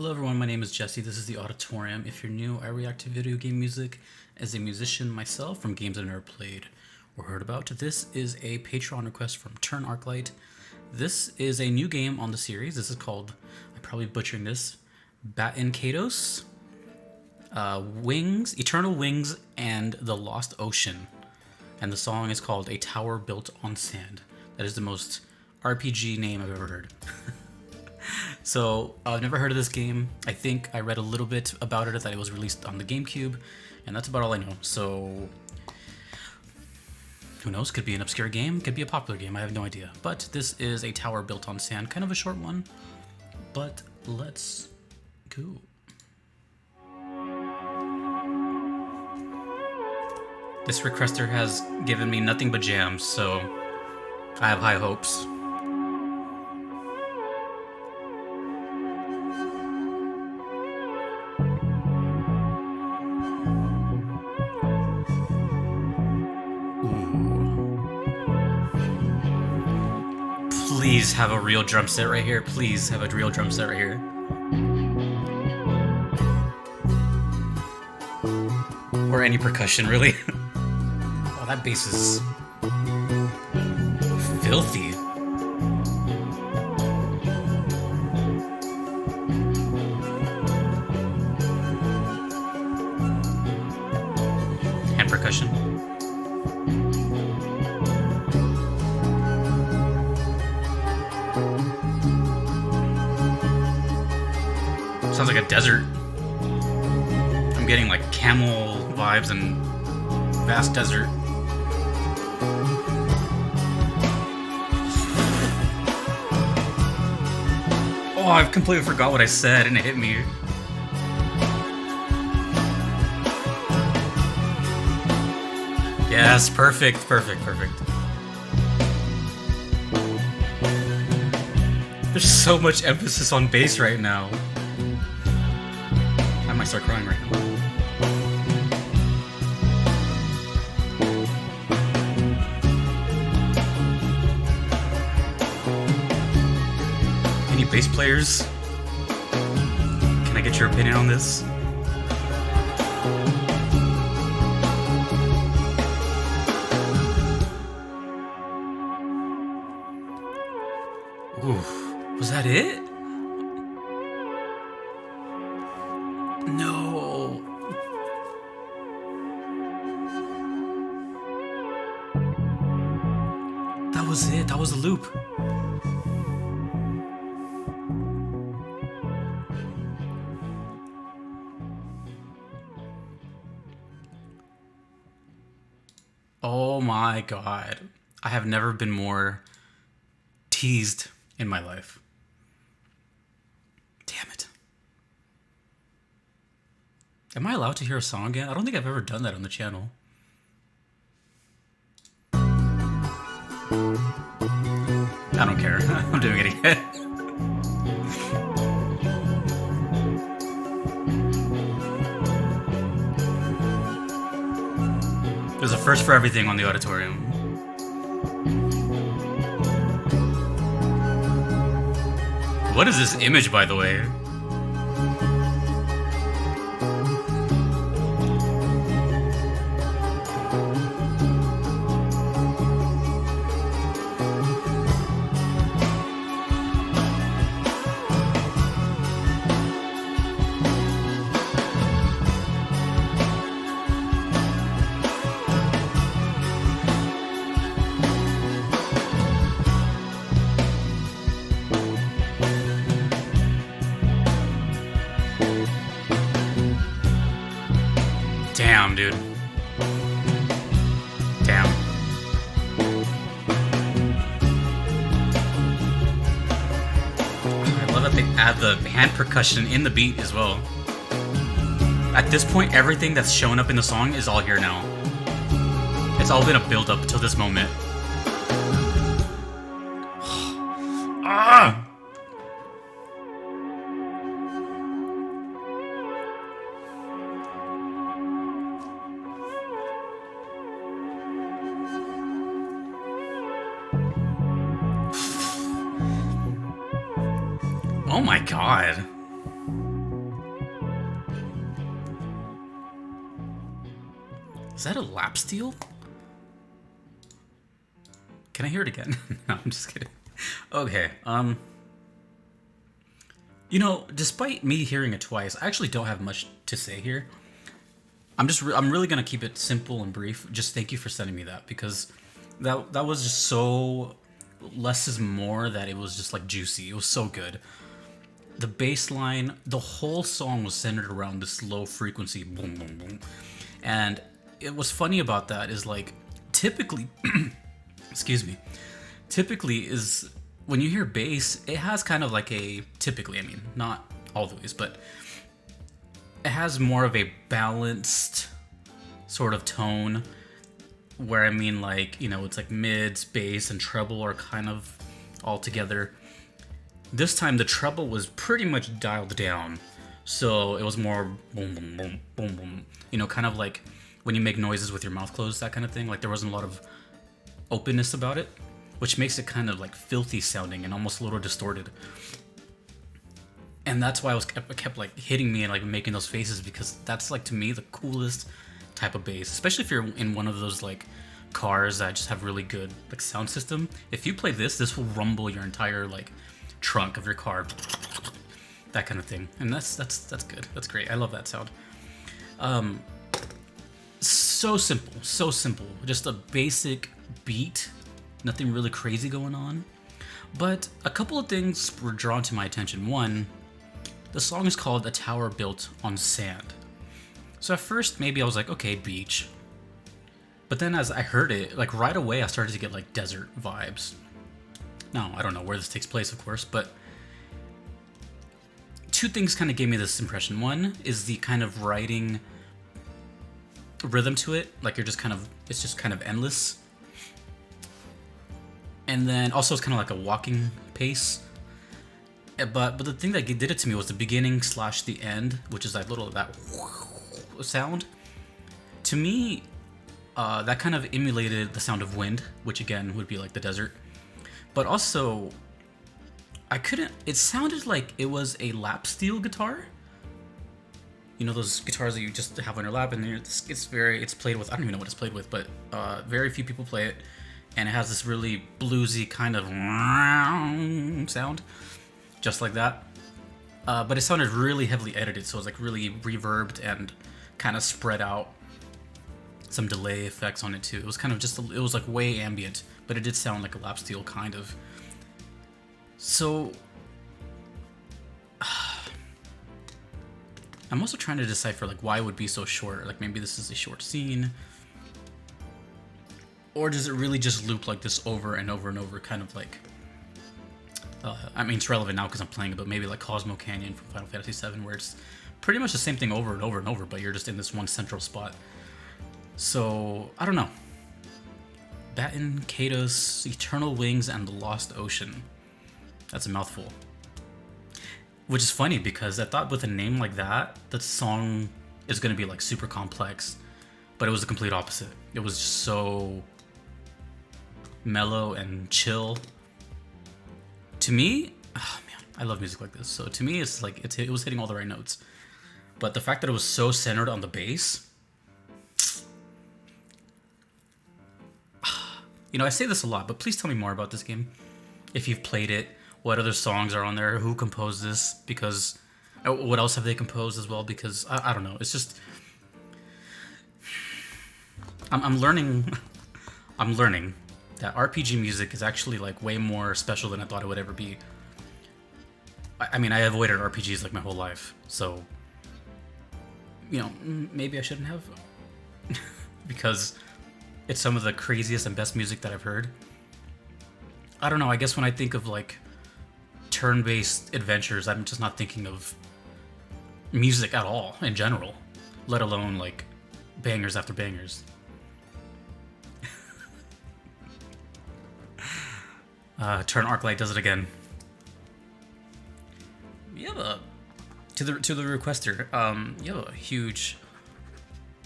Hello everyone, my name is Jesse, this is the Auditorium. If you're new, I react to video game music as a musician myself from games I've never played or heard about. This is a Patreon request from Turn Arclight. This is a new game on the series. This is called, I'm probably butchering this, Baten Kaitos, Wings, Eternal Wings, and the Lost Ocean. And the song is called A Tower Built on Sand. That is the most RPG name I've ever heard. So, I've never heard of this game. I think I read a little bit about it, that it was released on the GameCube, and that's about all I know. So, who knows? Could be an obscure game, could be a popular game, I have no idea. But this is A Tower Built on Sand, kind of a short one, but let's go. This requester has given me nothing but jams, so I have high hopes. Please have a real drum set right here. Please have a real drum set right here. Or any percussion, really. Oh, that bass is filthy. Hand percussion. Sounds like a desert. I'm getting like camel vibes and vast desert. Oh, I completely forgot what I said and it hit me. Yes, perfect, perfect, perfect. There's so much emphasis on bass right now. I might start crying right now. Any bass players? Can I get your opinion on this? Ooh, was that it? No. That was it. That was the loop. Oh my god. I have never been more teased in my life. Damn it. Am I allowed to hear a song again? I don't think I've ever done that on the channel. I don't care. I'm doing it again. There's a first for everything on the Auditorium. What is this image, by the way? Damn, dude. Damn. I love that they add the hand percussion in the beat as well. At this point, everything that's shown up in the song is all here now. It's all been a build-up till this moment. Ah! Oh my god. Is that a lap steel? Can I hear it again? No, I'm just kidding. Okay, you know, despite me hearing it twice, I actually don't have much to say here. I'm really gonna keep it simple and brief. Just thank you for sending me that, because that was just so less is more, that it was just like juicy. It was so good. The bass line, the whole song was centered around this low frequency boom boom boom. And it was funny about that is like typically excuse me, typically is when you hear bass, it has kind of like a, typically, I mean, not always, but it has more of a balanced sort of tone, where I mean, like, you know, it's like mids, bass, and treble are kind of all together. This time the treble was pretty much dialed down, so it was more boom boom boom boom boom, you know, kind of like when you make noises with your mouth closed, that kind of thing. Like there wasn't a lot of openness about it, which makes it kind of like filthy sounding and almost a little distorted. And that's why it kept like hitting me and like making those faces, because that's like, to me, the coolest type of bass, especially if you're in one of those like cars that just have really good like sound system. If you play this will rumble your entire like trunk of your car, that kind of thing. And that's good. That's great. I love that sound. So simple, just a basic beat, nothing really crazy going on. But a couple of things were drawn to my attention. One, the song is called A Tower Built on Sand. So at first, maybe I was like, okay, beach. But then as I heard it, like right away, I started to get like desert vibes. Now, I don't know where this takes place, of course, but two things kind of gave me this impression. One is the kind of writing rhythm to it, like it's just kind of endless. And then also it's kind of like a walking pace. But the thing that did it to me was the beginning / the end, which is like little that sound. To me, that kind of emulated the sound of wind, which again would be like the desert. But also, it sounded like it was a lap steel guitar. You know those guitars that you just have on your lap, and it's played with, I don't even know what it's played with, but very few people play it. And it has this really bluesy kind of sound, just like that. But it sounded really heavily edited, so it was like really reverbed and kind of spread out. Some delay effects on it too. It was kind of it was like way ambient, but it did sound like a lap steel kind of. So I'm also trying to decipher like why it would be so short. Like maybe this is a short scene. Or does it really just loop like this over and over and over, kind of like... I mean, it's relevant now because I'm playing it, but maybe like Cosmo Canyon from Final Fantasy VII, where it's pretty much the same thing over and over and over, but you're just in this one central spot. So, I don't know. Baten Kaitos, Eternal Wings, and the Lost Ocean. That's a mouthful. Which is funny, because I thought with a name like that, the song is going to be like super complex, but it was the complete opposite. It was just so mellow and chill. To me, oh man, I love music like this. So to me, it's like it was hitting all the right notes. But the fact that it was so centered on the bass, you know, I say this a lot, but please tell me more about this game. If you've played it, what other songs are on there? Who composed this? Because what else have they composed as well? Because I don't know. It's just I'm learning. I'm learning that RPG music is actually like way more special than I thought it would ever be. I mean, I avoided RPGs like my whole life, so you know, maybe I shouldn't have, because it's some of the craziest and best music that I've heard. I don't know. I guess when I think of like turn-based adventures, I'm just not thinking of music at all in general, let alone like bangers after bangers. Turn Arclight does it again. You have to the requester. You have a huge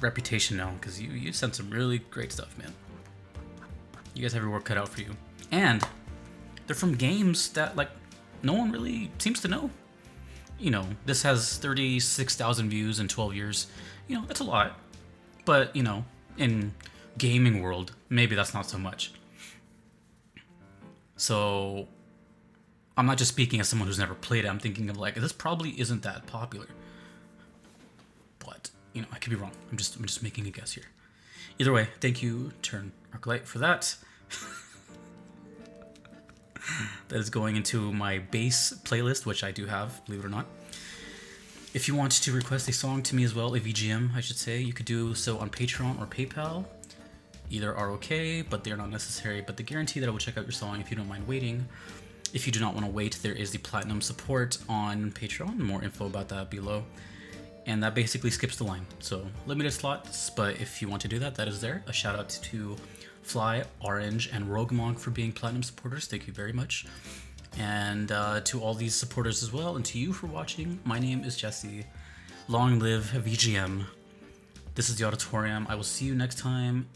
reputation now, because you sent some really great stuff, man. You guys have your work cut out for you, and they're from games that like no one really seems to know. You know, this has 36,000 views in 12 years. You know, that's a lot, but you know, in gaming world, maybe that's not so much. So I'm not just speaking as someone who's never played it. I'm thinking of like, this probably isn't that popular. But, you know, I could be wrong. I'm just making a guess here. Either way, thank you, Turn Arclight, for that. That is going into my bass playlist, which I do have, believe it or not. If you want to request a song to me as well, a VGM, I should say, you could do so on Patreon or PayPal. Either are okay, but they're not necessary. But the guarantee that I will check out your song if you don't mind waiting. If you do not want to wait, there is the Platinum support on Patreon. More info about that below. And that basically skips the line. So limited slots, but if you want to do that, that is there. A shout out to Fly, Orange, and Roguemonk for being Platinum supporters. Thank you very much. And to all these supporters as well, and to you for watching. My name is Jesse. Long live VGM. This is the Auditorium. I will see you next time.